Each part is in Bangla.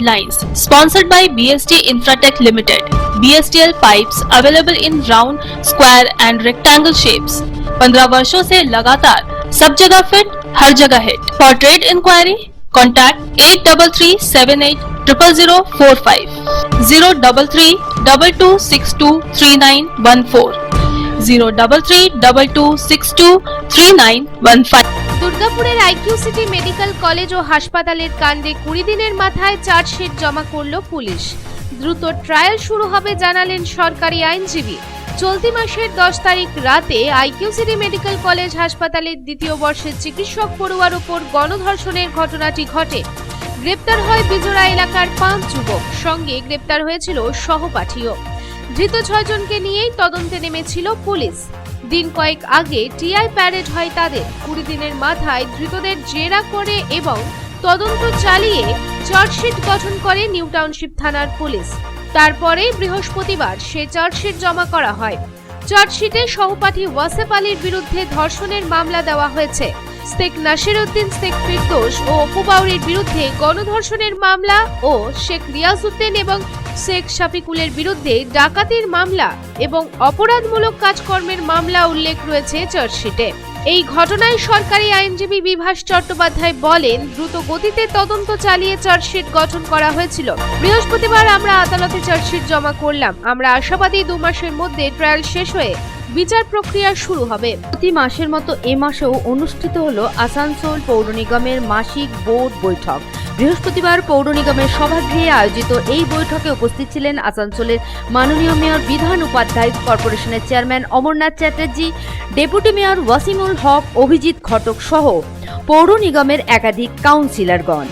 headlines. Sponsored by BST Infratech Limited. BSTL pipes available in round, square and rectangle shapes. 15 वर्षों से लगातार सब जगह फिट, हर जगह hit. For trade inquiry, contact 8378000045, 03322623914, 03322623915. দুর্গাপুরের আইকিউ সিটি মেডিকেল কলেজ ও হাসপাতালের কাণ্ডে 20 দিনের মাথায় চার্জশিট জমা করল পুলিশ। দ্রুত ট্রায়াল শুরু হবে জানালেন সরকারি আইনজীবী। চলতি মাসের 10 তারিখ রাতে আইকিউ সিটি মেডিকেল কলেজ হাসপাতালের দ্বিতীয় বর্ষের চিকিৎসক পড়ুয়ার উপর গণধর্ষণের ঘটনাটি ঘটে। গ্রেপ্তার হয় বিজোড়া এলাকার 5 যুবক, সঙ্গে গ্রেপ্তার হয়েছিল সহপাঠীও। ধৃত 6 জনকে নিয়েই তদন্তে নেমেছিল পুলিশ। দিন কয়েক আগে টিআই প্যারেড হয় তাদের। 20 দিনের মাথায় ধৃতদের জেরা করে এবং তদন্ত চালিয়ে চার্জশিট গঠন করে নিউ টাউনশিপ থানার পুলিশ। তারপরে বৃহস্পতিবার সে চার্জশিট জমা করা হয়। চার্জশিটে সহপাঠী ওয়াসেফ আলীর বিরুদ্ধে ধর্ষণের মামলা দেওয়া হয়েছে। শেখ নাসিরউদ্দিন, শেখ ফিরদৌস ও অপু বাউরির বিরুদ্ধে গণধর্ষণের মামলা ও শেখ রিয়াজউদ্দিন এবং শেখ শফিকুলের বিরুদ্ধে ডাকাতির মামলা এবং অপরাধমূলক কাজকর্মের মামলা উল্লেখ রয়েছে চার্জশিটে। এই ঘটনায় সরকারি আইনজীবী বিভাস চট্টোপাধ্যায় বলেন, দ্রুত গতিতে তদন্ত চালিয়ে চার্জশিট গঠন করা হয়েছিল। বৃহস্পতিবার আমরা আদালতে চার্জশিট জমা করলাম। আমরা আশাবাদী 2 মাসের মধ্যে ট্রায়াল শেষ হয়ে বিচার প্রক্রিয়া শুরু হবে। প্রতি মাসের মতো এ মাসেও অনুষ্ঠিত হলো আসানসোল পৌর নিগমের মাসিক বোর্ড বৈঠক। বৃহস্পতিবার পৌর নিগমের সভাগৃহে আয়োজিত এই বৈঠকে উপস্থিত ছিলেন আসানসোলের মাননীয় মেয়র বিধান উপাধ্যায়, কর্পোরেশনের chairman Amarnath Chatterjee, deputy mayor Wasimul Haque, Abhijit Ghatak সহ পৌর নিগমের একাধিক কাউন্সিলরগণ।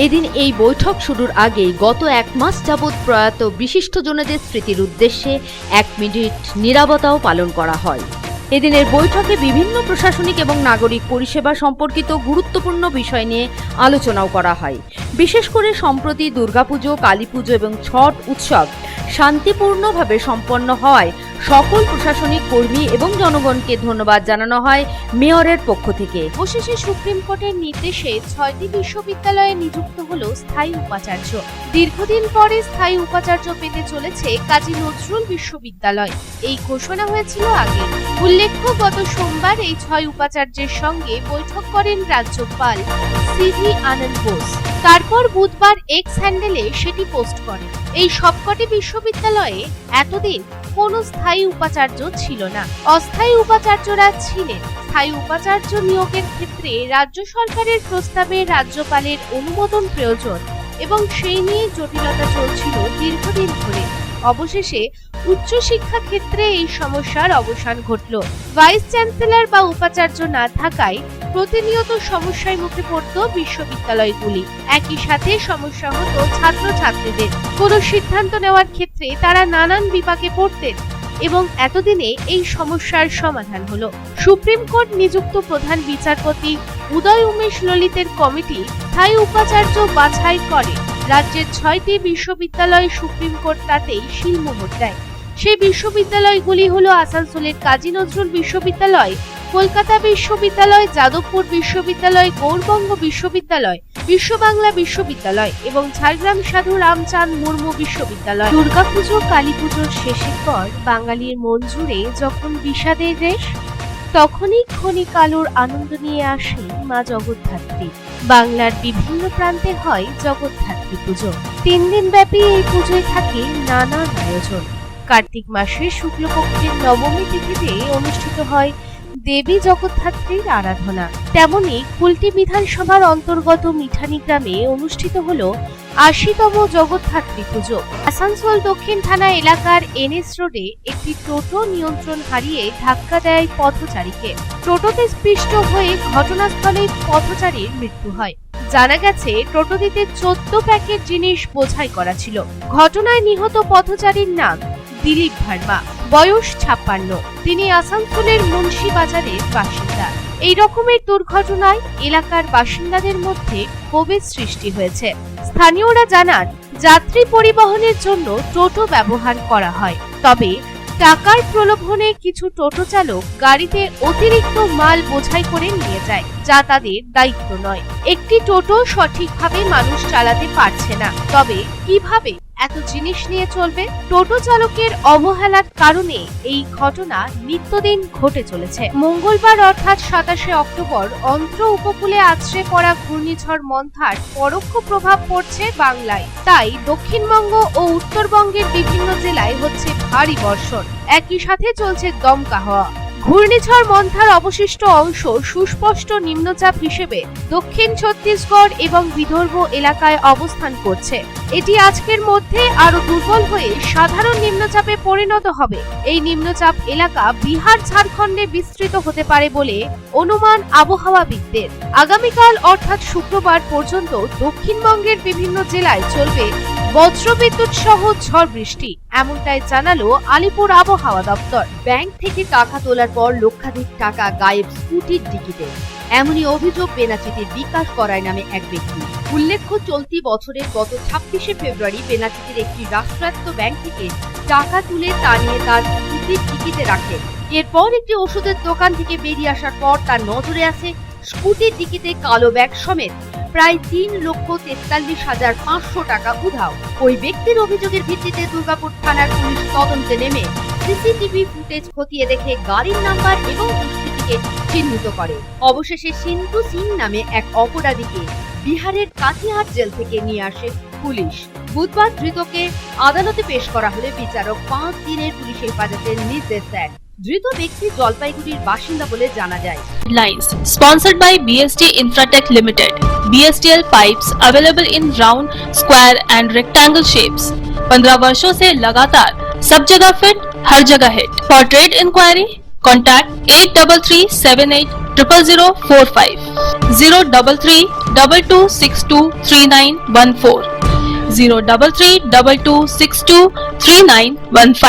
এদিন এই বৈঠক শুরুর আগেই গত 1 মাস যাবৎ প্রয়াত বিশিষ্টজনদের স্মৃতির উদ্দেশ্যে 1 মিনিট নীরবতাও পালন করা হয়। এদিনের বৈঠকে বিভিন্ন প্রশাসনিক এবং নাগরিক পরিষেবা সম্পর্কিত গুরুত্বপূর্ণ বিষয় নিয়ে আলোচনাও করা হয়। বিশেষ করে সম্প্রতি দুর্গাপুজো, কালীপুজো এবং ছট উৎসব শান্তিপূর্ণভাবে সম্পন্ন হওয়ায় সকল প্রশাসনিক কর্মী এবং জনগণকে ধন্যবাদ জানানো হয় মেয়রের পক্ষ থেকে। অবশেষে সুপ্রিম কোর্টের নির্দেশে 6টি বিশ্ববিদ্যালয়ে নিযুক্ত হলো স্থায়ী উপাচার্য। দীর্ঘদিন পরে স্থায়ী উপাচার্য পেতে চলেছে কাজী নজরুল বিশ্ববিদ্যালয়। এই ঘোষণা হয়েছিল আগে। উল্লেখ্য, গত সোমবার এই 6 উপাচার্যের সঙ্গে বৈঠক করেন রাজ্যপাল সিভি আনন্দ বোস। তারপর বুধবার এক্স হ্যান্ডেলে সেটি পোস্ট করেন। এই সবকটি বিশ্ববিদ্যালয়ে এতদিন কোনো স্থায়ী উপাচার্য ছিল না, অস্থায়ী উপাচার্যরা ছিলেন। স্থায়ী উপাচার্য নিয়োগের ক্ষেত্রে রাজ্য সরকারের প্রস্তাবে রাজ্যপালের অনুমোদন প্রয়োজন এবং সেই নিয়ে জটিলতা চলছিল দীর্ঘদিন ধরে। অবশেষে উচ্চশিক্ষা ক্ষেত্রে এই সমস্যার অবসান ঘটল। ভাইস চ্যান্সেলর বা উপাচার্য না থাকায় প্রতিনিয়ত সমস্যায় মুখে পড়ত বিশ্ববিদ্যালয়গুলি। একই সাথে সমস্যা হতো ছাত্রছাত্রীদের। কোনো সিদ্ধান্ত নেওয়ার ক্ষেত্রে তারা নানান বিপাকে পড়তেন এবং এতদিনে এই সমস্যার সমাধান হলো। সুপ্রিম কোর্ট নিযুক্ত প্রধান বিচারপতি উদয় উমেশ ললিতের কমিটি স্থায়ী উপাচার্য বাছাই করে। রাজ্যের 6টি বিশ্ববিদ্যালয় সুপ্রিম কোর্ট তাতেই শিলমোহর দেয়। সেই বিশ্ববিদ্যালয়গুলি হলো আসানসোলের কাজী নজরুল বিশ্ববিদ্যালয়, কলকাতা বিশ্ববিদ্যালয়, যাদবপুর বিশ্ববিদ্যালয়, গৌড়বঙ্গ বিশ্ববিদ্যালয়, বিশ্ব বাংলা বিশ্ববিদ্যালয় এবং ঝাড়গ্রাম সাধু রামচাঁদ মুর্মু বিশ্ববিদ্যালয়। দুর্গাপুজো, কালীপুজোর শেষের পর বাঙালির মন জুড়ে যখন বিষাদের রেশ, তখনই ক্ষণিক আলোর আনন্দ নিয়ে আসে মা জগদ্ধাত্রী। বাংলার বিভিন্ন প্রান্তে হয় জগদ্ধাত্রী পুজো। 3 দিন ব্যাপী এই পুজোয় থাকে নানান আয়োজন। কার্তিক মাসের শুক্লপক্ষের নবমী তিথিতে অনুষ্ঠিত হয় দেবী জগদ্ধাত্রীর আরাধনা। তেমনি কুলটি বিধানসভার অন্তর্গত মিঠানি গ্রামে অনুষ্ঠিত হলো 80তম জগদ্ধাত্রী পুজো। আসানসোল দক্ষিণ থানা এলাকার এনএস রোডে একটি টোটো নিয়ন্ত্রণ হারিয়ে ধাক্কা দেয় পথচারীকে। টোটোতে স্পৃষ্ট হয়ে ঘটনাস্থলে পথচারীর মৃত্যু হয়। জানা গেছে, টোটোটিতে 14 প্যাকেট জিনিস বোঝাই করা ছিল। ঘটনায় নিহত পথচারীর নাম দিলীপ ভার্মা, বয়স 56। তিনি আসানসোলের মুন্সি বাজারের বাসিন্দা। এই রকমের দুর্ঘটনায় এলাকার বাসিন্দাদের মধ্যে ক্ষোভের সৃষ্টি হয়েছে। স্থানীয়রা জানান, যাত্রী পরিবহনের জন্য টোটো ব্যবহার করা হয়, তবে টাকার প্রলোভনে কিছু টোটো চালক গাড়িতে অতিরিক্ত মাল বোঝাই করে নিয়ে যায়। যা তাদের দায়িত্ব নয়। একটি টোটো সঠিকভাবে মানুষ চালাতে পারছে না, তবে কিভাবে এত জিনিস নিয়ে চলবে? টোটো চালকের অবহেলার কারণে এই ঘটনা নিত্যদিন ঘটে চলেছে। মঙ্গলবার অর্থাৎ 27শে অক্টোবর অন্ধ্র উপকূলে আছড়ে পড়া ঘূর্ণিঝড় মন্থার পরোক্ষ প্রভাব পড়ছে বাংলায়। তাই দক্ষিণবঙ্গ ও উত্তরবঙ্গের বিভিন্ন জেলায় হচ্ছে ভারী বর্ষণ, একই সাথে চলছে দমকা হাওয়া। ঘূর্ণিঝড় মন্থার অবশিষ্ট অংশ সুস্পষ্ট নিম্নচাপ হিসেবে দক্ষিণ ছত্তিশগড় এবং বিদর্ভ এলাকায় অবস্থান করছে। এটি আজকের মধ্যে আরো দুর্বল হয়ে সাধারণ নিম্নচাপে পরিণত হবে। এই নিম্নচাপ এলাকা বিহার ঝাড়খণ্ডে বিস্তৃত হতে পারে বলে অনুমান আবহাওয়াবিদদের। আগামীকাল অর্থাৎ শুক্রবার পর্যন্ত দক্ষিণবঙ্গের বিভিন্ন জেলায় চলবে বজ্রবিদ্যুৎ সহ ঝড় বৃষ্টি, এমনটাই জানালো আলিপুর আবহাওয়া দপ্তর। ব্যাংক থেকে টাকা তোলার পর লক্ষাধিক টাকা গায়েব স্কুটির ডিকিতে, এমনই অভিযোগ বেনাচিতির বিকাশ করায় নামে এক ব্যক্তি। উল্লেখ্য, চলতি বছরের গত 26শে ফেব্রুয়ারি বেনাচিতির একটি রাষ্ট্রায়ত্ত ব্যাংক থেকে টাকা তুলে তা নিয়ে তার স্কুটির ডিকিতে রাখে। এরপর একটি ওষুধের দোকান থেকে বেরিয়ে আসার পর তার নজরে আসে স্কুটির ডিকিতে কালো ব্যাগ সমেত প্রায় 3,43,500 টাকা উধাও। ওই ব্যক্তির অভিযোগের ভিত্তিতে দুর্গাপুর থানার পুলিশ তদন্তে নেমে সিসিটিভি ফুটেজ খতিয়ে দেখে গাড়ির নাম্বার এবং দুষ্কৃতীকে চিহ্নিত করে। অবশেষে সিন্ধু সিং নামে এক অপরাধীকে বিহারের কাটিহার জেল থেকে নিয়ে আসে পুলিশ। বুধবার ধৃতকে আদালতে পেশ করা হলে বিচারক 5 দিনের পুলিশ হেফাজতের নির্দেশ দেন। ধৃত ব্যক্তি জলপাইগুড়ির বাসিন্দা বলে জানা যায়। Headlines sponsored by BST Infratech Limited. BSTL pipes available in round, square and rectangle shapes. 15 वर्षों से लगातार सब जगह फिट, हर जगह hit. For trade inquiry, contact 8337800045, 03322623914, 03322623915.